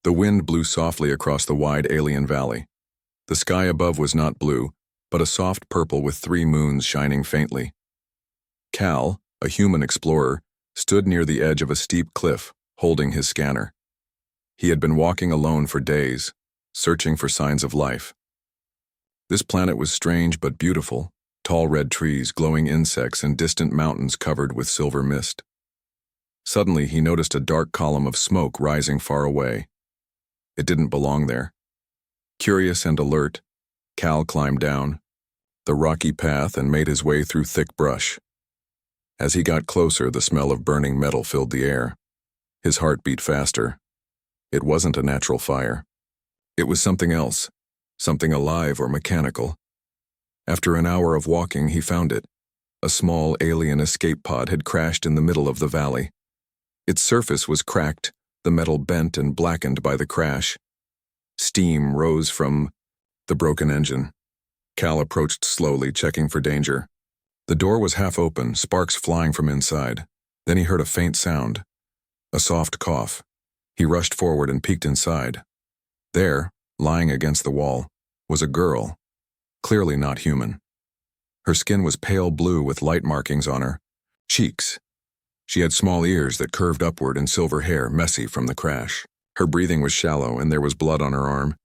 The wind blew softly across the wide alien valley. The sky above was not blue, but a soft purple with 3 moons shining faintly. Cal, a human explorer, stood near the edge of a steep cliff, holding his scanner. He had been walking alone for days, searching for signs of life. This planet was strange but beautiful, tall red trees, glowing insects, and distant mountains covered with silver mist. Suddenly, he noticed a dark column of smoke rising far away. It didn't belong there. Curious and alert, Cal climbed down the rocky path and made his way through thick brush. As he got closer, the smell of burning metal filled the air. His heart beat faster. It wasn't a natural fire. It was something else, something alive or mechanical. After an hour of walking, he found it. A small alien escape pod had crashed in the middle of the valley. Its surface was cracked, the metal bent and blackened by the crash. Steam rose from the broken engine. Cal approached slowly, checking for danger. The door was half open, sparks flying from inside. Then he heard a faint sound, a soft cough. He rushed forward and peeked inside. There, lying against the wall, was a girl, clearly not human. Her skin was pale blue with light markings on her cheeks. She had small ears that curved upward and silver hair messy from the crash. Her breathing was shallow and there was blood on her arm.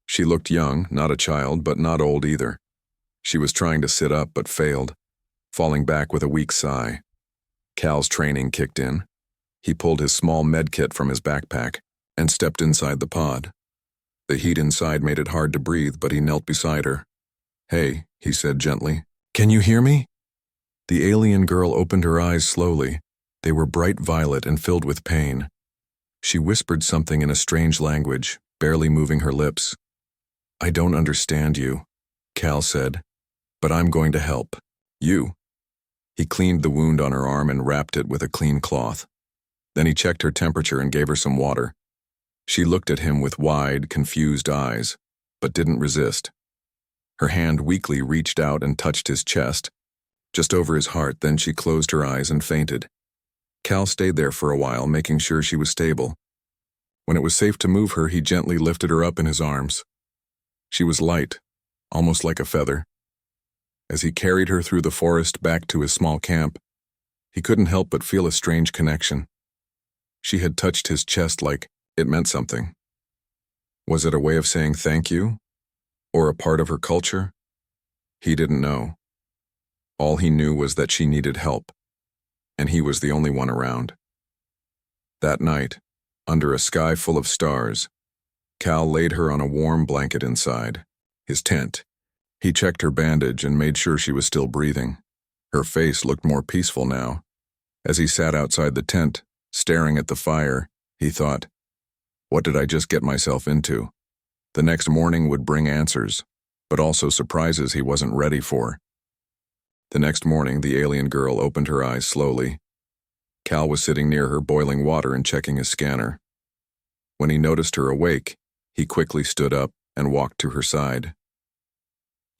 She looked young, not a child, but not old either. She was trying to sit up but failed, falling back with a weak sigh. Cal's training kicked in. He pulled his small med kit from his backpack and stepped inside the pod. The heat inside made it hard to breathe, but he knelt beside her. "Hey," he said gently. "Can you hear me?" The alien girl opened her eyes slowly. They were bright violet and filled with pain. She whispered something in a strange language, barely moving her lips. "I don't understand you," Cal said, "but I'm going to help. You." He cleaned the wound on her arm and wrapped it with a clean cloth. Then he checked her temperature and gave her some water. She looked at him with wide, confused eyes, but didn't resist. Her hand weakly reached out and touched his chest, just over his heart. Then she closed her eyes and fainted. Cal stayed there for a while, making sure she was stable. When it was safe to move her, he gently lifted her up in his arms. She was light, almost like a feather. As he carried her through the forest back to his small camp, he couldn't help but feel a strange connection. She had touched his chest like it meant something. Was it a way of saying thank you? Or a part of her culture? He didn't know. All he knew was that she needed help, and he was the only one around. That night, under a sky full of stars, Cal laid her on a warm blanket inside his tent. He checked her bandage and made sure she was still breathing. Her face looked more peaceful now. As he sat outside the tent, staring at the fire, he thought, what did I just get myself into? The next morning would bring answers, but also surprises he wasn't ready for. The next morning, the alien girl opened her eyes slowly. Cal was sitting near her, boiling water and checking his scanner. When he noticed her awake, he quickly stood up and walked to her side.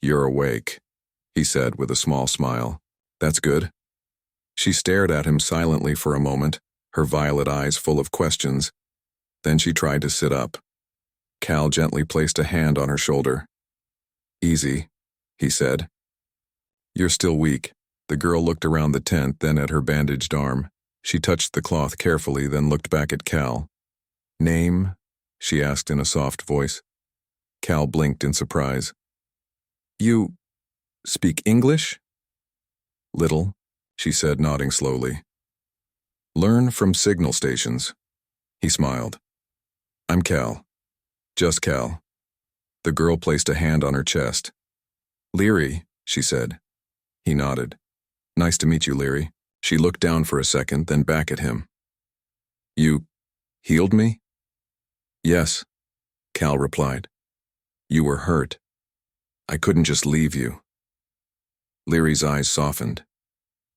"You're awake," he said with a small smile. "That's good." She stared at him silently for a moment, her violet eyes full of questions. Then she tried to sit up. Cal gently placed a hand on her shoulder. "Easy," he said. "You're still weak." The girl looked around the tent, then at her bandaged arm. She touched the cloth carefully, then looked back at Cal. "Name?" she asked in a soft voice. Cal blinked in surprise. "You speak English?" "Little," she said, nodding slowly. "Learn from signal stations." He smiled. "I'm Cal. Just Cal." The girl placed a hand on her chest. "Leary," she said. He nodded. "Nice to meet you, Leary." She looked down for a second, then back at him. "You healed me?" "Yes," Cal replied. "You were hurt. I couldn't just leave you." Leary's eyes softened.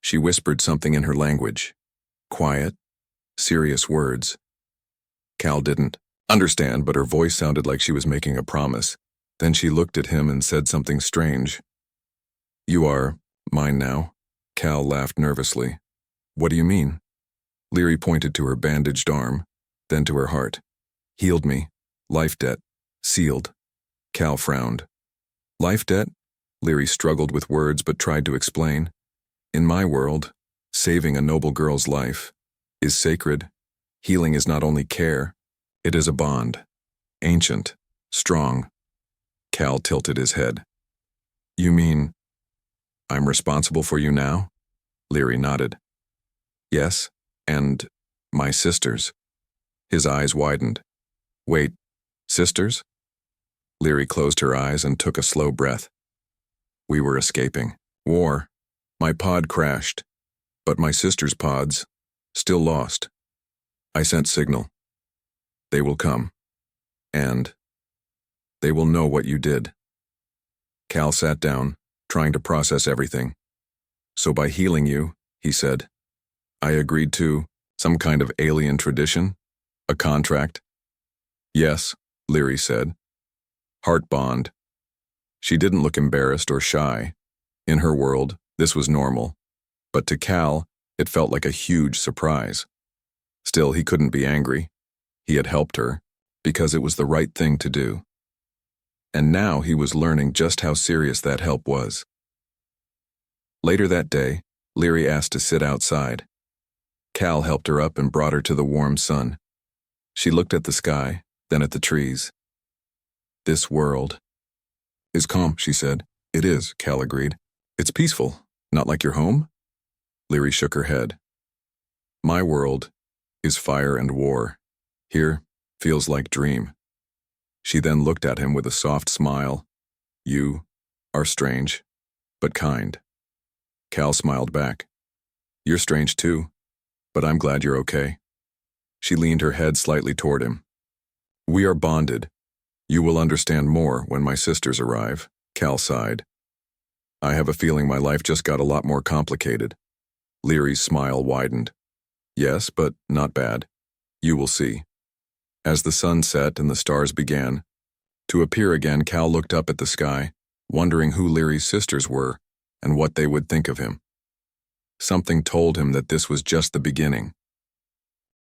She whispered something in her language. Quiet, serious words. Cal didn't understand, but her voice sounded like she was making a promise. Then she looked at him and said something strange. "You are mine now?" Cal laughed nervously. "What do you mean?" Leary pointed to her bandaged arm, then to her heart. "Healed me," Life debt. Sealed. Cal frowned. Life debt? Leary struggled with words but tried to explain. In my world, saving a noble girl's life is sacred. Healing is not only care, it is a bond. Ancient. Strong. Cal tilted his head. You mean, I'm responsible for you now? Leary nodded. Yes, and my sisters. His eyes widened. Wait, sisters? Leary closed her eyes and took a slow breath. We were escaping. War. My pod crashed, but my sister's pods, still lost. I sent signal. They will come. And they will know what you did. Cal sat down, trying to process everything. So by healing you, he said, I agreed to some kind of alien tradition? A contract? Yes, Leary said. Heart bond. She didn't look embarrassed or shy. In her world, this was normal. But to Cal, it felt like a huge surprise. Still, he couldn't be angry. He had helped her, because it was the right thing to do. And now he was learning just how serious that help was. Later that day, Leary asked to sit outside. Cal helped her up and brought her to the warm sun. She looked at the sky, then at the trees. This world is calm, she said. It is, Cal agreed. It's peaceful, not like your home? Leary shook her head. My world is fire and war. Here feels like dream. She then looked at him with a soft smile. You are strange, but kind. Cal smiled back. You're strange too, but I'm glad you're okay. She leaned her head slightly toward him. We are bonded. You will understand more when my sisters arrive, Cal sighed. I have a feeling my life just got a lot more complicated. Leary's smile widened. Yes, but not bad. You will see. As the sun set and the stars began to appear again, Cal looked up at the sky, wondering who Leary's sisters were and what they would think of him. Something told him that this was just the beginning.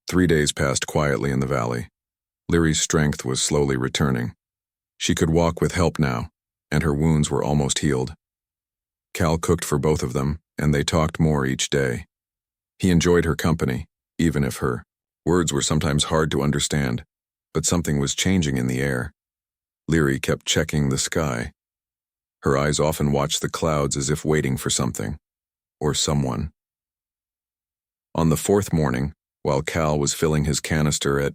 3 days passed quietly in the valley. Leary's strength was slowly returning. She could walk with help now, and her wounds were almost healed. Cal cooked for both of them, and they talked more each day. He enjoyed her company, even if her words were sometimes hard to understand, but something was changing in the air. Leary kept checking the sky. Her eyes often watched the clouds as if waiting for something, or someone. On the 4th morning, while Cal was filling his canister at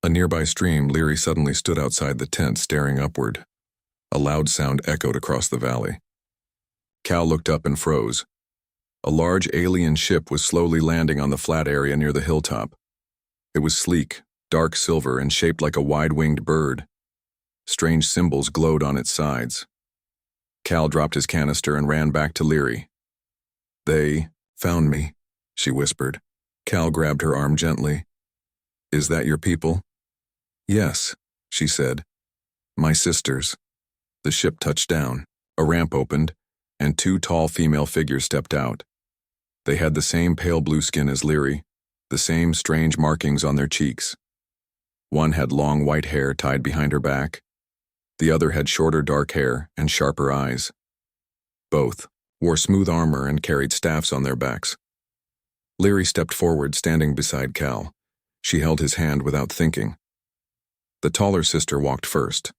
a nearby stream, Leary suddenly stood outside the tent staring upward. A loud sound echoed across the valley. Cal looked up and froze. A large alien ship was slowly landing on the flat area near the hilltop. It was sleek, dark silver, and shaped like a wide-winged bird. Strange symbols glowed on its sides. Cal dropped his canister and ran back to Leary. They found me, she whispered. Cal grabbed her arm gently. Is that your people? Yes, she said. My sisters. The ship touched down. A ramp opened, and 2 tall female figures stepped out. They had the same pale blue skin as Leary, the same strange markings on their cheeks. One had long white hair tied behind her back. The other had shorter dark hair and sharper eyes. Both wore smooth armor and carried staffs on their backs. Leary stepped forward, standing beside Cal. She held his hand without thinking. The taller sister walked first.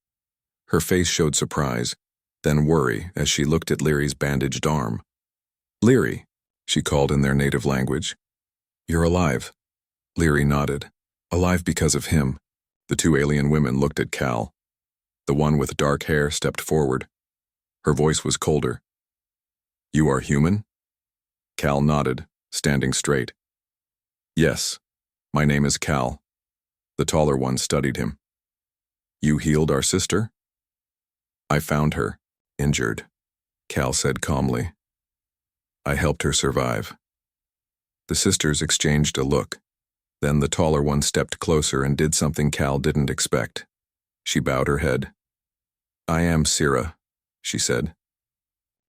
Her face showed surprise, then worry as she looked at Leary's bandaged arm. Leary, she called in their native language. You're alive. Leary nodded. Alive because of him. The 2 alien women looked at Cal. The one with dark hair stepped forward. Her voice was colder. You are human? Cal nodded, standing straight. Yes, my name is Cal. The taller one studied him. You healed our sister? I found her, injured, Cal said calmly. I helped her survive. The sisters exchanged a look. Then the taller one stepped closer and did something Cal didn't expect. She bowed her head. I am Sira, she said.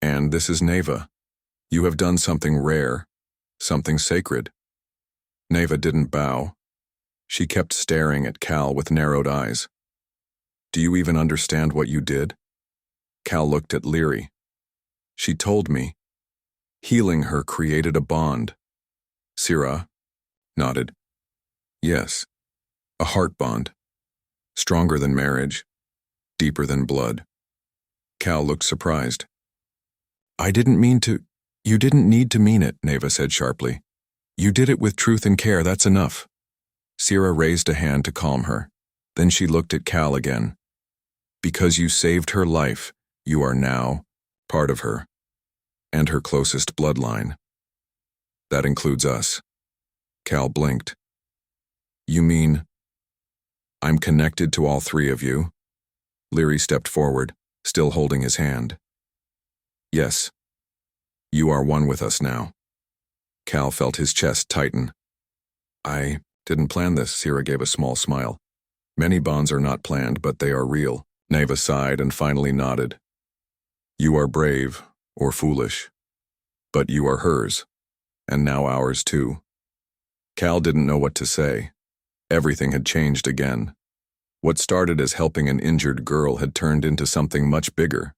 And this is Neva. You have done something rare, something sacred. Neva didn't bow. She kept staring at Cal with narrowed eyes. Do you even understand what you did? Cal looked at Leary. She told me. Healing her created a bond. Sira nodded. Yes, a heart bond. Stronger than marriage, deeper than blood. Cal looked surprised. You didn't need to mean it, Neva said sharply. You did it with truth and care, that's enough. Sira raised a hand to calm her. Then she looked at Cal again. Because you saved her life, you are now part of her, and her closest bloodline. That includes us. Cal blinked. You mean I'm connected to all three of you? Leary stepped forward, still holding his hand. Yes. You are one with us now. Cal felt his chest tighten. I didn't plan this, Sira gave a small smile. Many bonds are not planned, but they are real. Neva sighed and finally nodded. You are brave, or foolish. But you are hers, and now ours too. Cal didn't know what to say. Everything had changed again. What started as helping an injured girl had turned into something much bigger,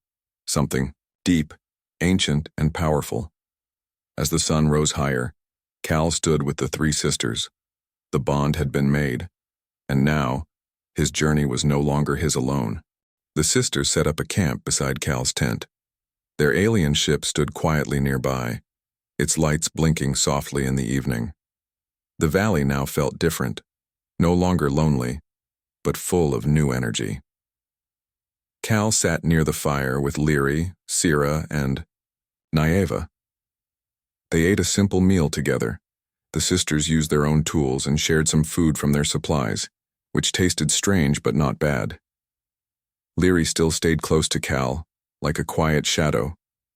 something deep, ancient, and powerful. As the sun rose higher, Cal stood with the three sisters. The bond had been made, and now, his journey was no longer his alone. The sisters set up a camp beside Cal's tent. Their alien ship stood quietly nearby, its lights blinking softly in the evening. The valley now felt different, no longer lonely, but full of new energy. Cal sat near the fire with Leary, Sira, and Nieva. They ate a simple meal together. The sisters used their own tools and shared some food from their supplies, which tasted strange but not bad. Leary still stayed close to Cal, like a quiet shadow,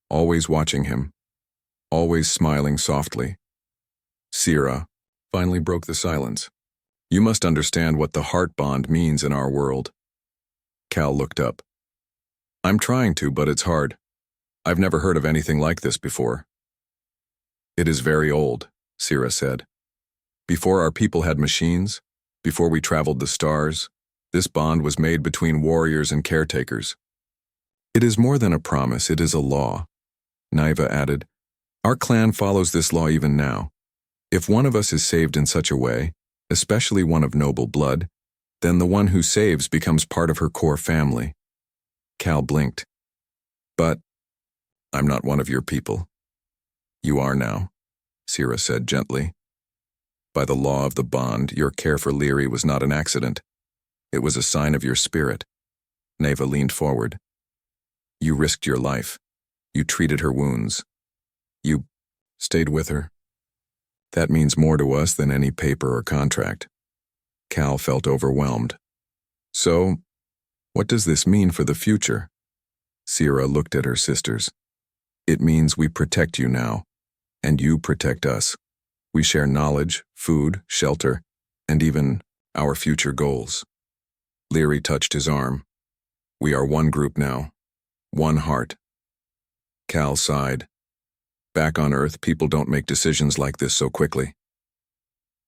always watching him, always smiling softly. Sira finally broke the silence. You must understand what the heart bond means in our world. Cal looked up. I'm trying to, but it's hard. I've never heard of anything like this before. It is very old, Sira said. Before our people had machines, before we traveled the stars, this bond was made between warriors and caretakers. It is more than a promise, it is a law. Nieva added, our clan follows this law even now. If one of us is saved in such a way, especially one of noble blood, then the one who saves becomes part of her core family. Cal blinked. But I'm not one of your people. You are now, Sira said gently. By the law of the bond, your care for Leary was not an accident. It was a sign of your spirit. Neva leaned forward. You risked your life. You treated her wounds. You stayed with her. That means more to us than any paper or contract. Cal felt overwhelmed. So, what does this mean for the future? Sira looked at her sisters. It means we protect you now, and you protect us. We share knowledge, food, shelter, and even our future goals. Leary touched his arm. We are one group now, one heart. Cal sighed. Back on Earth, people don't make decisions like this so quickly.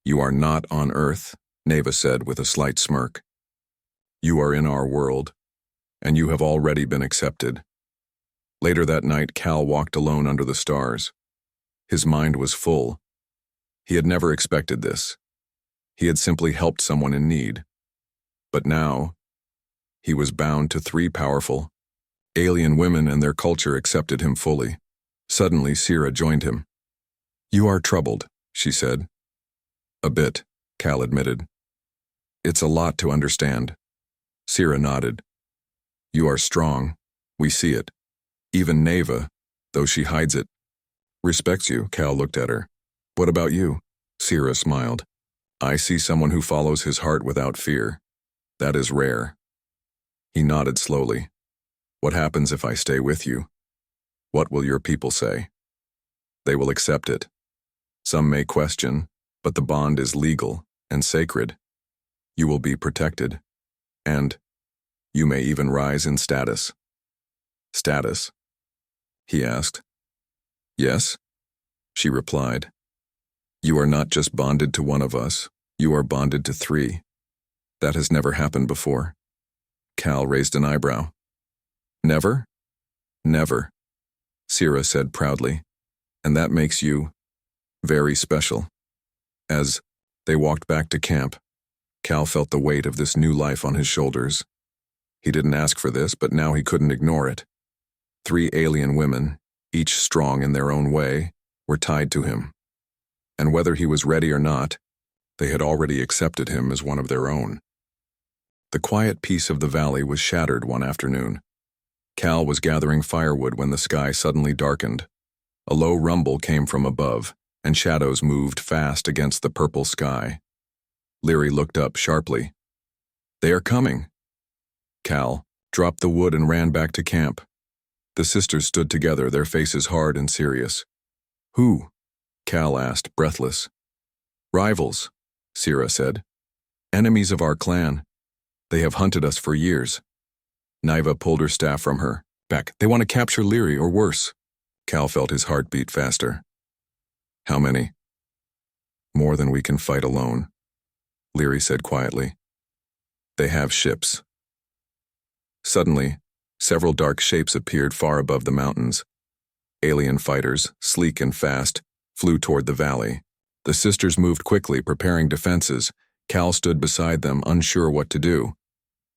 You are not on Earth, Neva said with a slight smirk. You are in our world, and you have already been accepted. Later that night, Cal walked alone under the stars. His mind was full. He had never expected this. He had simply helped someone in need. But now, he was bound to three powerful, alien women, and their culture accepted him fully. Suddenly, Sira joined him. You are troubled, she said. A bit, Cal admitted. It's a lot to understand. Sira nodded. You are strong. We see it. Even Neva, though she hides it, respects you. Cal looked at her. What about you? Sira smiled. I see someone who follows his heart without fear. That is rare. He nodded slowly. What happens if I stay with you? What will your people say? They will accept it. Some may question, but the bond is legal and sacred. You will be protected. And you may even rise in status. Status? He asked. Yes, she replied. You are not just bonded to one of us, you are bonded to three. That has never happened before. Cal raised an eyebrow. Never? Never, Sierra said proudly. And that makes you very special. As they walked back to camp, Cal felt the weight of this new life on his shoulders. He didn't ask for this, but now he couldn't ignore it. 3 alien women, each strong in their own way, were tied to him. And whether he was ready or not, they had already accepted him as one of their own. The quiet peace of the valley was shattered one afternoon. Cal was gathering firewood when the sky suddenly darkened. A low rumble came from above, and shadows moved fast against the purple sky. Leary looked up sharply. They are coming. Cal dropped the wood and ran back to camp. The sisters stood together, their faces hard and serious. Who? Cal asked, breathless. Rivals, Sierra said. Enemies of our clan. They have hunted us for years. Niva pulled her staff from her. Back. They want to capture Leary, or worse. Cal felt his heart beat faster. How many? More than we can fight alone, Leary said quietly. They have ships. Suddenly, several dark shapes appeared far above the mountains. Alien fighters, sleek and fast, flew toward the valley. The sisters moved quickly, preparing defenses. Cal stood beside them, unsure what to do.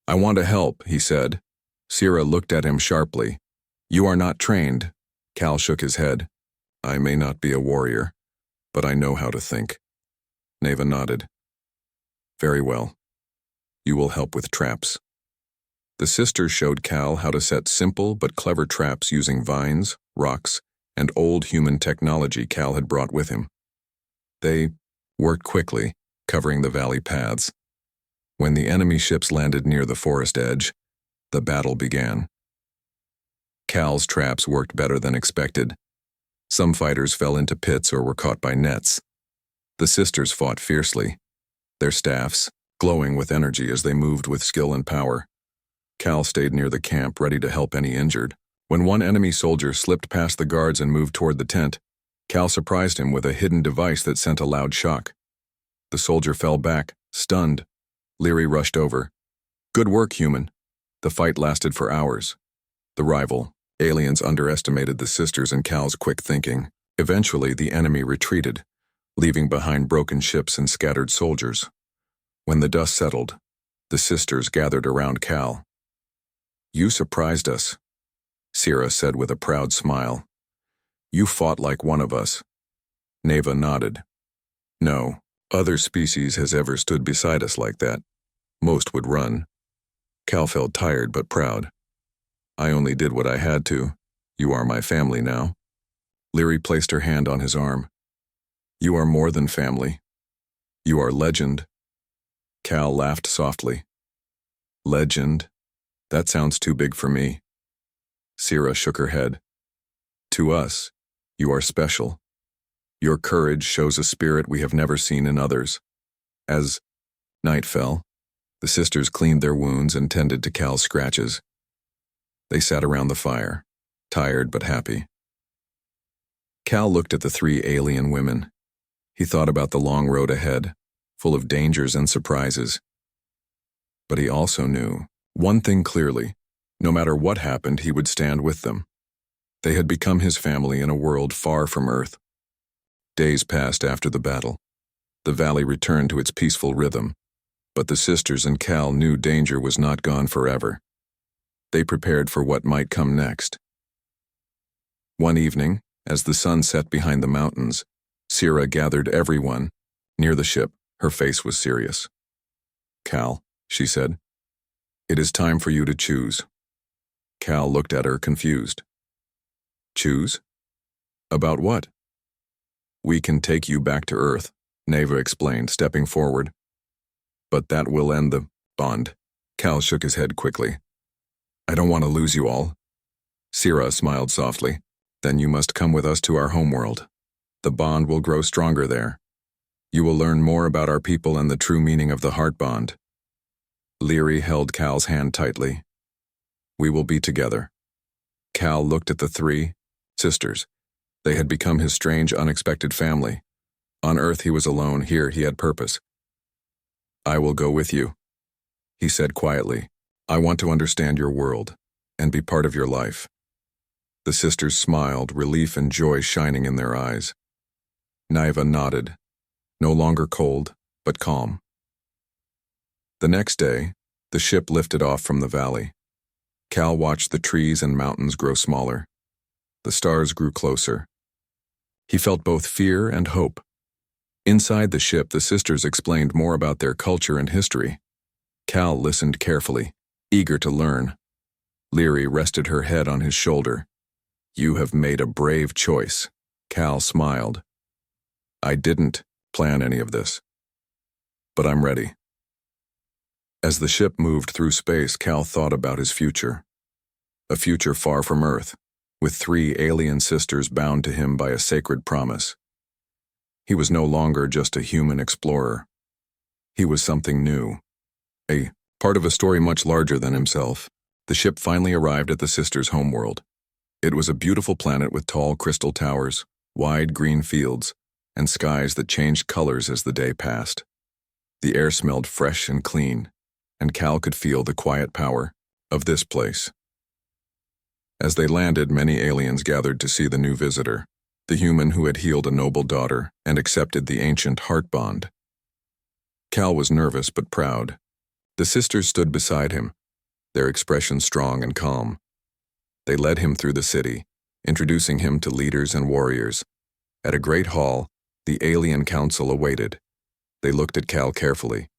I want to help, he said. Sierra looked at him sharply. You are not trained. Cal shook his head. I may not be a warrior, but I know how to think. Neva nodded. Very well. You will help with traps. The sisters showed Cal how to set simple but clever traps using vines, rocks, and old human technology Cal had brought with him. They worked quickly, covering the valley paths. When the enemy ships landed near the forest edge, the battle began. Cal's traps worked better than expected. Some fighters fell into pits or were caught by nets. The sisters fought fiercely, their staffs glowing with energy as they moved with skill and power. Cal stayed near the camp, ready to help any injured. When one enemy soldier slipped past the guards and moved toward the tent, Cal surprised him with a hidden device that sent a loud shock. The soldier fell back, stunned. Leary rushed over. Good work, human. The fight lasted for hours. The rival, aliens, underestimated the sisters and Cal's quick thinking. Eventually, the enemy retreated, leaving behind broken ships and scattered soldiers. When the dust settled, the sisters gathered around Cal. You surprised us, Sierra said with a proud smile. You fought like one of us. Neva nodded. No other species has ever stood beside us like that. Most would run. Cal felt tired but proud. I only did what I had to. You are my family now. Leary placed her hand on his arm. You are more than family. You are legend. Cal laughed softly. Legend? That sounds too big for me. Sierra shook her head. To us, you are special. Your courage shows a spirit we have never seen in others. As night fell, the sisters cleaned their wounds and tended to Cal's scratches. They sat around the fire, tired but happy. Cal looked at the 3 alien women. He thought about the long road ahead, full of dangers and surprises. But he also knew one thing clearly: no matter what happened, he would stand with them. They had become his family in a world far from Earth. Days passed after the battle. The valley returned to its peaceful rhythm, but the sisters and Cal knew danger was not gone forever. They prepared for what might come next. One evening, as the sun set behind the mountains, Sierra gathered everyone near the ship. Her face was serious. Cal, she said, it is time for you to choose. Cal looked at her, confused. Choose? About what? We can take you back to Earth, Neva explained, stepping forward. But that will end the bond. Cal shook his head quickly. I don't want to lose you all. Sierra smiled softly. Then you must come with us to our homeworld. The bond will grow stronger there. You will learn more about our people and the true meaning of the heart bond. Leary held Cal's hand tightly. We will be together. Cal looked at the 3 sisters. They had become his strange, unexpected family. On Earth he was alone, here he had purpose. I will go with you, he said quietly. I want to understand your world and be part of your life." The sisters smiled, relief and joy shining in their eyes. Naiva nodded, no longer cold, but calm. The next day, the ship lifted off from the valley. Cal watched the trees and mountains grow smaller. The stars grew closer. He felt both fear and hope. Inside the ship, the sisters explained more about their culture and history. Cal listened carefully, eager to learn. Leary rested her head on his shoulder. "You have made a brave choice." Cal smiled. "I didn't plan any of this, but I'm ready." As the ship moved through space, Cal thought about his future. A future far from Earth, with 3 alien sisters bound to him by a sacred promise. He was no longer just a human explorer. He was something new, a part of a story much larger than himself. The ship finally arrived at the sisters' homeworld. It was a beautiful planet with tall crystal towers, wide green fields, and skies that changed colors as the day passed. The air smelled fresh and clean, and Cal could feel the quiet power of this place. As they landed, many aliens gathered to see the new visitor, the human who had healed a noble daughter and accepted the ancient heart bond. Cal was nervous but proud. The sisters stood beside him, their expressions strong and calm. They led him through the city, introducing him to leaders and warriors. At a great hall, the alien council awaited. They looked at Cal carefully.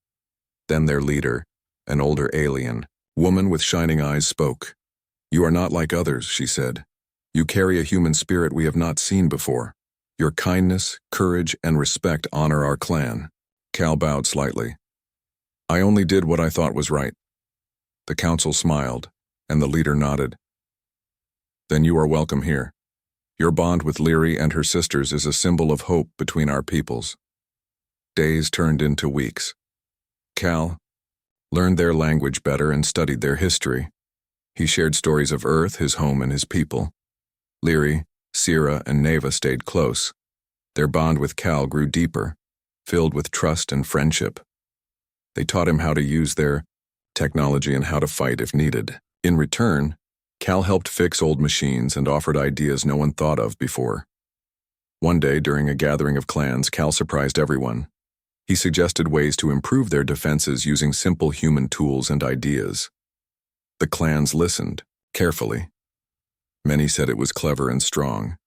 Then their leader, an older alien woman with shining eyes, spoke. "You are not like others," she said. "You carry a human spirit we have not seen before. Your kindness, courage, and respect honor our clan." Cal bowed slightly. "I only did what I thought was right." The council smiled, and the leader nodded. "Then you are welcome here. Your bond with Leary and her sisters is a symbol of hope between our peoples." Days turned into weeks. Cal learned their language better and studied their history. He shared stories of Earth, his home, and his people. Leary, Sierra, and Neva stayed close. Their bond with Cal grew deeper, filled with trust and friendship. They taught him how to use their technology and how to fight if needed. In return, Cal helped fix old machines and offered ideas no one thought of before. One day, during a gathering of clans, Cal surprised everyone. He suggested ways to improve their defenses using simple human tools and ideas. The clans listened, carefully. Many said it was clever and strong.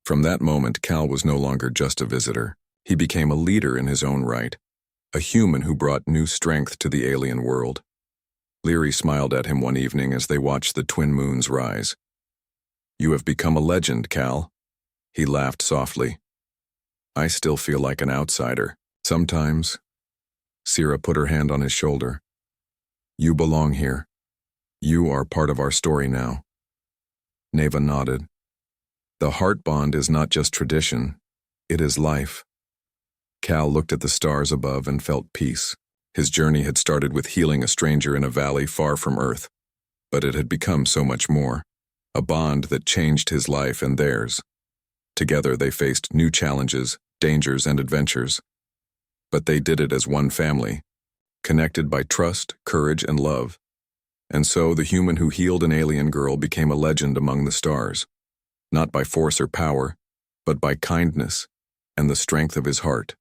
From that moment, Cal was no longer just a visitor. He became a leader in his own right, a human who brought new strength to the alien world. Leary smiled at him one evening as they watched the twin moons rise. "You have become a legend, Cal." He laughed softly. "I still feel like an outsider. Sometimes." Sierra put her hand on his shoulder. "You belong here. You are part of our story now." Neva nodded. "The heart bond is not just tradition, it is life." Cal looked at the stars above and felt peace. His journey had started with healing a stranger in a valley far from Earth, but it had become so much more, a bond that changed his life and theirs. Together they faced new challenges, dangers, and adventures. But they did it as one family, connected by trust, courage, and love. And so the human who healed an alien girl became a legend among the stars, not by force or power, but by kindness and the strength of his heart.